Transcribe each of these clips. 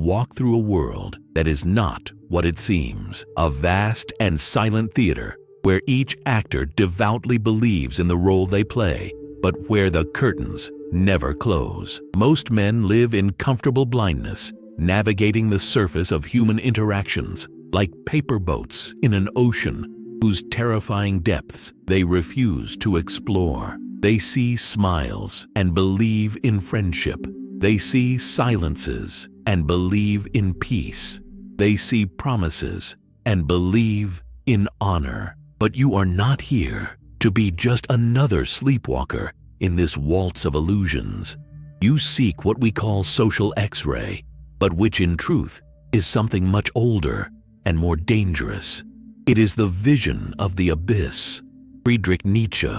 walk through a world that is not what it seems, a vast and silent theater where each actor devoutly believes in the role they play, but where the curtains never close. Most men live in comfortable blindness, navigating the surface of human interactions like paper boats in an ocean whose terrifying depths they refuse to explore. They see smiles and believe in friendship. They see silences and believe in peace. They see promises and believe in honor. But you are not here to be just another sleepwalker in this waltz of illusions. You seek what we call social X-ray, but which in truth is something much older and more dangerous. It is the vision of the abyss. Friedrich Nietzsche,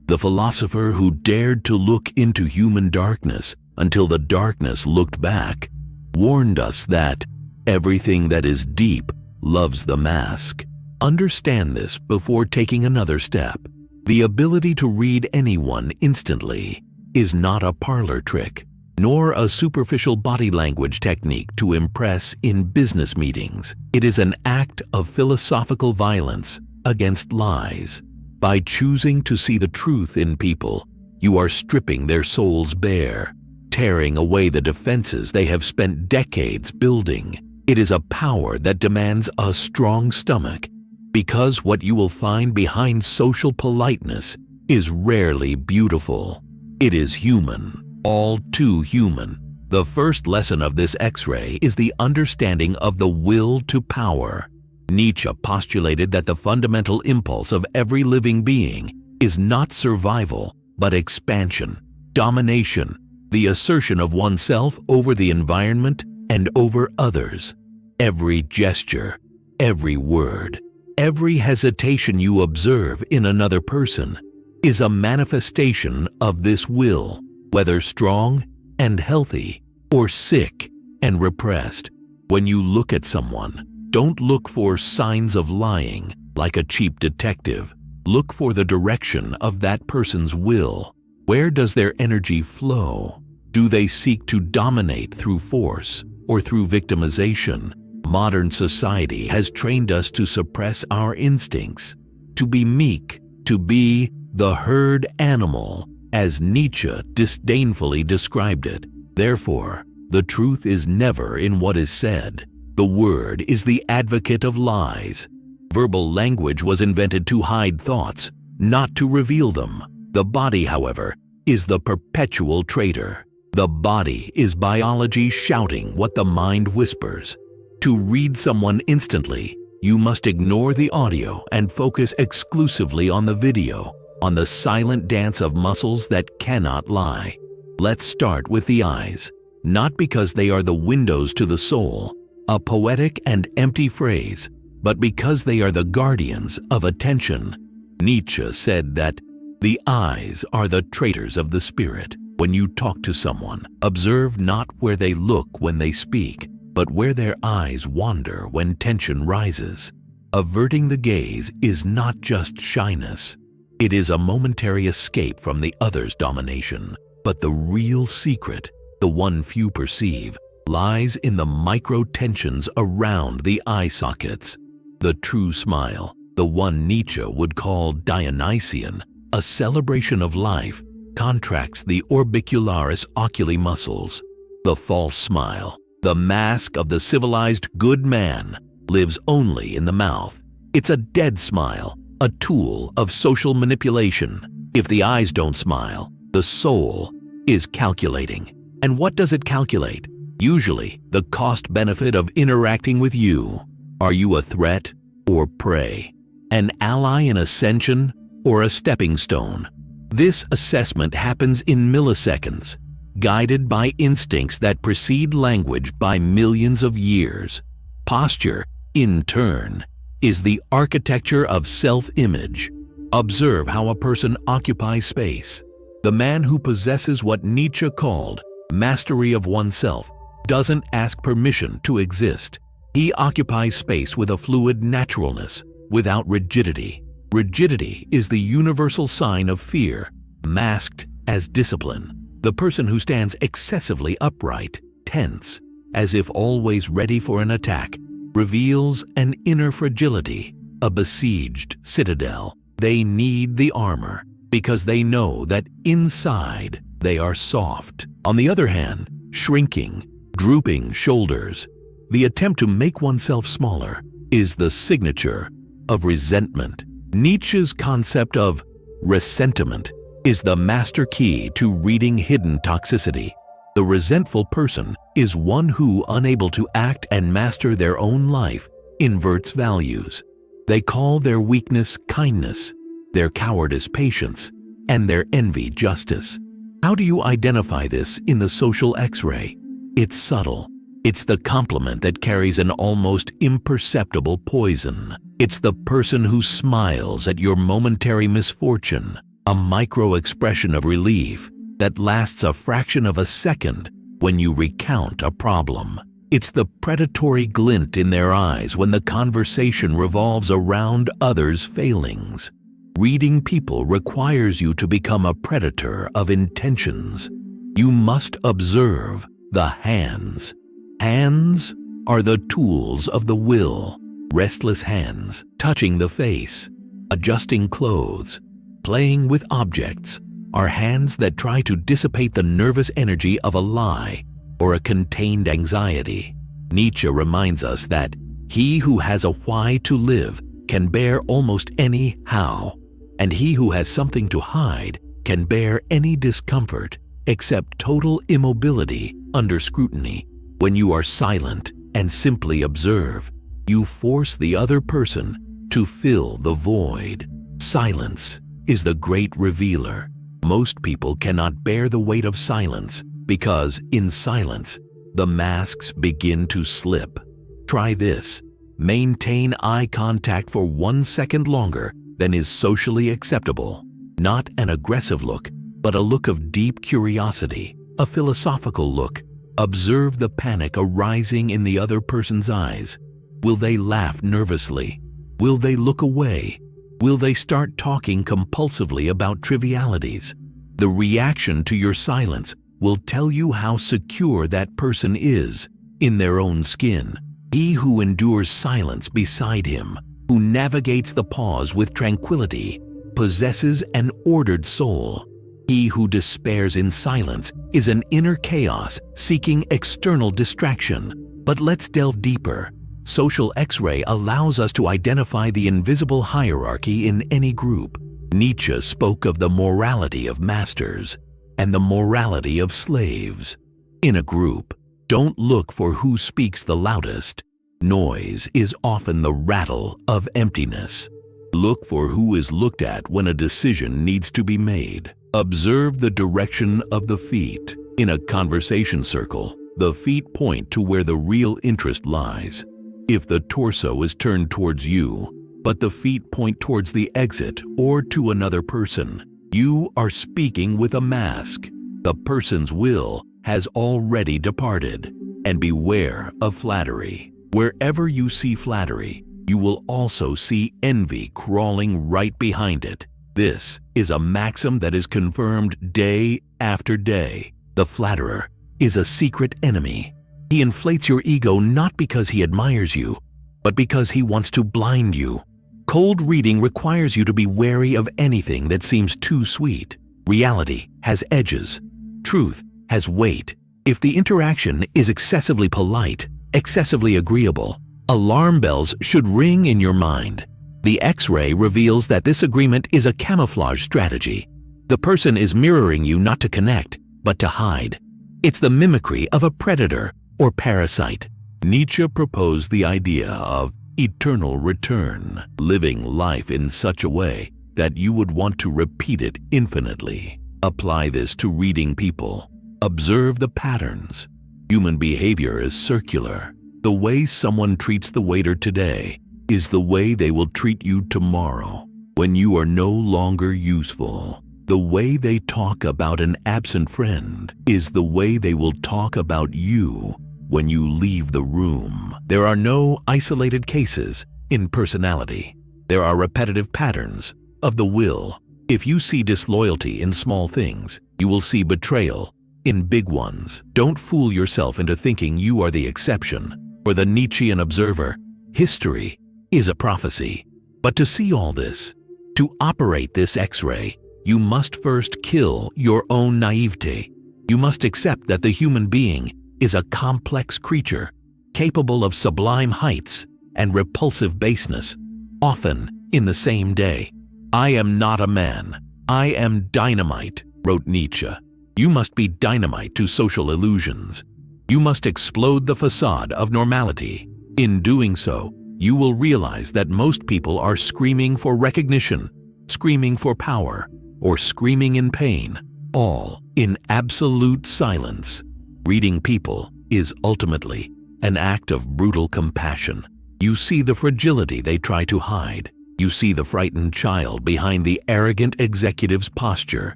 the philosopher who dared to look into human darkness until the darkness looked back, warned us that everything that is deep loves the mask. Understand this before taking another step. The ability to read anyone instantly is not a parlor trick, nor a superficial body language technique to impress in business meetings. It is an act of philosophical violence against lies. By choosing to see the truth in people, you are stripping their souls bare, tearing away the defenses they have spent decades building. It is a power that demands a strong stomach, because what you will find behind social politeness is rarely beautiful. It is human, all too human. The first lesson of this X-ray is the understanding of the will to power. Nietzsche postulated that the fundamental impulse of every living being is not survival, but expansion, domination, the assertion of oneself over the environment and over others. Every gesture, every word, every hesitation you observe in another person is a manifestation of this will, whether strong and healthy or sick and repressed. When you look at someone, don't look for signs of lying like a cheap detective. Look for the direction of that person's will. Where does their energy flow? Do they seek to dominate through force or through victimization? Modern society has trained us to suppress our instincts, to be meek, to be the herd animal, as Nietzsche disdainfully described it. Therefore, the truth is never in what is said. The word is the advocate of lies. Verbal language was invented to hide thoughts, not to reveal them. The body, however, is the perpetual traitor. The body is biology shouting what the mind whispers. To read someone instantly, you must ignore the audio and focus exclusively on the video, on the silent dance of muscles that cannot lie. Let's start with the eyes, not because they are the windows to the soul, a poetic and empty phrase, but because they are the guardians of attention. Nietzsche said that the eyes are the traitors of the spirit. When you talk to someone, observe not where they look when they speak, but where their eyes wander when tension rises. Averting the gaze is not just shyness. It is a momentary escape from the other's domination. But the real secret, the one few perceive, lies in the micro-tensions around the eye sockets. The true smile, the one Nietzsche would call Dionysian, a celebration of life, contracts the orbicularis oculi muscles. The false smile, the mask of the civilized good man, lives only in the mouth. It's a dead smile, a tool of social manipulation. If the eyes don't smile, the soul is calculating. And what does it calculate? Usually, the cost-benefit of interacting with you. Are you a threat or prey? An ally in ascension or a stepping stone? This assessment happens in milliseconds, guided by instincts that precede language by millions of years. Posture, in turn, is the architecture of self-image. Observe how a person occupies space. The man who possesses what Nietzsche called mastery of oneself doesn't ask permission to exist. He occupies space with a fluid naturalness, without rigidity. Rigidity is the universal sign of fear, masked as discipline. The person who stands excessively upright, tense, as if always ready for an attack, reveals an inner fragility, a besieged citadel. They need the armor because they know that inside they are soft. On the other hand, shrinking, drooping shoulders, the attempt to make oneself smaller, is the signature of resentment. Nietzsche's concept of ressentiment is the master key to reading hidden toxicity. The resentful person is one who, unable to act and master their own life, inverts values. They call their weakness kindness, their cowardice patience, and their envy justice. How do you identify this in the social X-ray? It's subtle. It's the compliment that carries an almost imperceptible poison. It's the person who smiles at your momentary misfortune, a micro-expression of relief that lasts a fraction of a second when you recount a problem. It's the predatory glint in their eyes when the conversation revolves around others' failings. Reading people requires you to become a predator of intentions. You must observe the hands. Hands are the tools of the will. Restless hands, touching the face, adjusting clothes, playing with objects, are hands that try to dissipate the nervous energy of a lie or a contained anxiety. Nietzsche reminds us that he who has a why to live can bear almost any how, and he who has something to hide can bear any discomfort except total immobility under scrutiny. When you are silent and simply observe, you force the other person to fill the void. Silence is the great revealer. Most people cannot bear the weight of silence because, in silence, the masks begin to slip. Try this. Maintain eye contact for 1 second longer than is socially acceptable. Not an aggressive look, but a look of deep curiosity, a philosophical look. Observe the panic arising in the other person's eyes. Will they laugh nervously? Will they look away? Will they start talking compulsively about trivialities? The reaction to your silence will tell you how secure that person is in their own skin. He who endures silence beside him, who navigates the pause with tranquility, possesses an ordered soul. He who despairs in silence is an inner chaos seeking external distraction. But let's delve deeper. Social X-ray allows us to identify the invisible hierarchy in any group. Nietzsche spoke of the morality of masters and the morality of slaves. In a group, don't look for who speaks the loudest. Noise is often the rattle of emptiness. Look for who is looked at when a decision needs to be made. Observe the direction of the feet. In a conversation circle, the feet point to where the real interest lies. If the torso is turned towards you, but the feet point towards the exit or to another person, you are speaking with a mask. The person's will has already departed. And beware of flattery. Wherever you see flattery, you will also see envy crawling right behind it. This is a maxim that is confirmed day after day. The flatterer is a secret enemy. He inflates your ego not because he admires you, but because he wants to blind you. Cold reading requires you to be wary of anything that seems too sweet. Reality has edges. Truth has weight. If the interaction is excessively polite, excessively agreeable, alarm bells should ring in your mind. The X-ray reveals that this agreement is a camouflage strategy. The person is mirroring you not to connect, but to hide. It's the mimicry of a predator or parasite. Nietzsche proposed the idea of eternal return, living life in such a way that you would want to repeat it infinitely. Apply this to reading people. Observe the patterns. Human behavior is circular. The way someone treats the waiter today is the way they will treat you tomorrow when you are no longer useful. The way they talk about an absent friend is the way they will talk about you when you leave the room. There are no isolated cases in personality. There are repetitive patterns of the will. If you see disloyalty in small things, you will see betrayal in big ones. Don't fool yourself into thinking you are the exception. For the Nietzschean observer, history is a prophecy. But to see all this, to operate this X-ray, you must first kill your own naivete. You must accept that the human being is a complex creature, capable of sublime heights and repulsive baseness, often in the same day. "I am not a man. I am dynamite," wrote Nietzsche. You must be dynamite to social illusions. You must explode the facade of normality. In doing so, you will realize that most people are screaming for recognition, screaming for power, or screaming in pain, all in absolute silence. Reading people is ultimately an act of brutal compassion. You see the fragility they try to hide. You see the frightened child behind the arrogant executive's posture.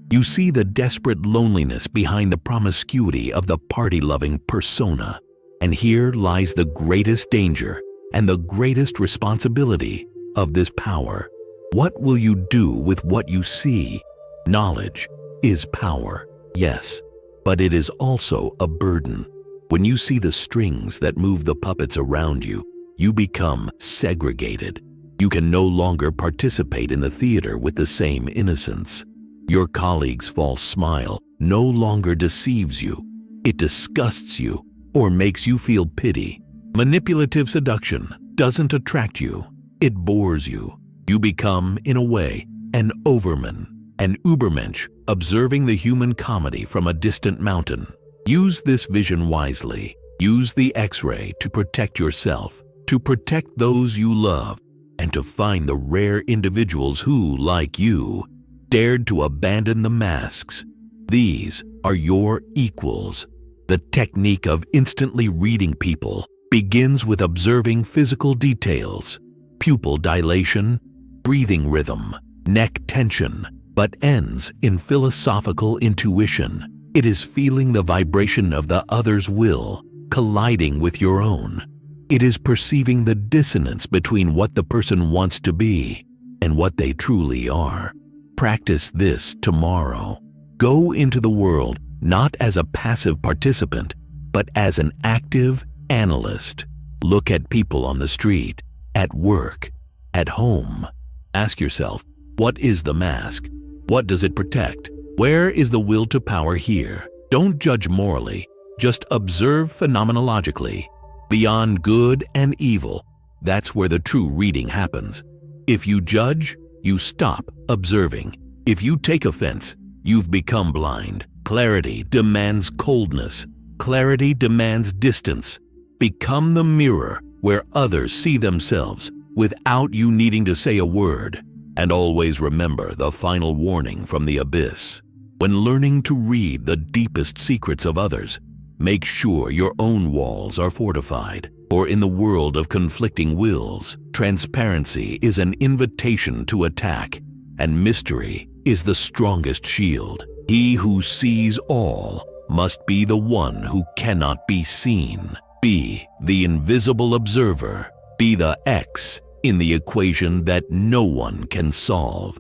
You see the desperate loneliness behind the promiscuity of the party-loving persona. And here lies the greatest danger and the greatest responsibility of this power. What will you do with what you see? Knowledge is power, yes, but it is also a burden. When you see the strings that move the puppets around you, you become segregated. You can no longer participate in the theater with the same innocence. Your colleague's false smile no longer deceives you. It disgusts you or makes you feel pity. Manipulative seduction doesn't attract you. It bores you. You become, in a way, an overman, an Übermensch, observing the human comedy from a distant mountain. Use this vision wisely. Use the X-ray to protect yourself, to protect those you love, and to find the rare individuals who, like you, dared to abandon the masks. These are your equals. The technique of instantly reading people begins with observing physical details, pupil dilation, breathing rhythm, neck tension, but ends in philosophical intuition. It is feeling the vibration of the other's will colliding with your own. It is perceiving the dissonance between what the person wants to be and what they truly are. Practice this tomorrow. Go into the world not as a passive participant, but as an active analyst. Look at people on the street, at work, at home. Ask yourself, what is the mask? What does it protect? Where is the will to power here? Don't judge morally, just observe phenomenologically. Beyond good and evil, that's where the true reading happens. If you judge, you stop observing. If you take offense, you've become blind. Clarity demands coldness. Clarity demands distance. Become the mirror where others see themselves without you needing to say a word. And always remember the final warning from the abyss. When learning to read the deepest secrets of others, make sure your own walls are fortified. For in the world of conflicting wills, transparency is an invitation to attack, and mystery is the strongest shield. He who sees all must be the one who cannot be seen. Be the invisible observer. Be the X in the equation that no one can solve.